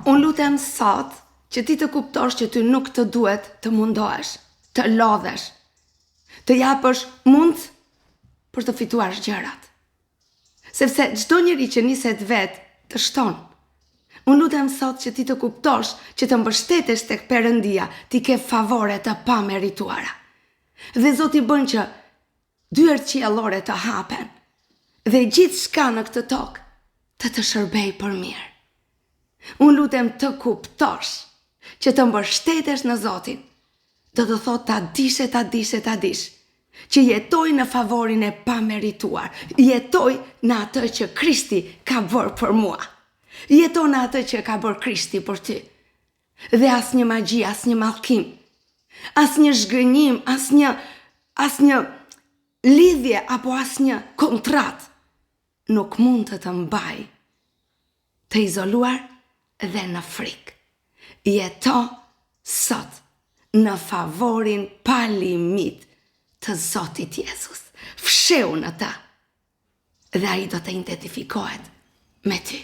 Unë lutem sot që ti të kuptosh që ty nuk të duhet të mundohesh, të lodhesh, të japësh mund për të fituar gjërat. Sepse çdo njeri që niset vetë të shton. Unë lutem sot që ti të kuptosh që të mbështetesh tek Perëndia, ti ke favore të pamerituara. Dhe Zoti bën që dyert qiellore të hapen dhe gjithçka në këtë tokë të shërbej për mirë. Unë lutem të kuptosh që të mbështetesh në Zotin. Do të thotë ta dish që jetoj në favorin e pamerituar. Jetoj në atë që Krishti ka bërë për mua. Jetoj në atë që ka bërë Krishti për ty. Dhe asnjë magji, asnjë mallkim, asnjë zhgënjim, asnjë lidhje apo asnjë kontratë nuk mund të mbaj të izoluar dhe në frikë. Jeto sot në favorin pa limit të Zotit Jezus. Fsheu në ta dhe ai do të identifikohet me ty.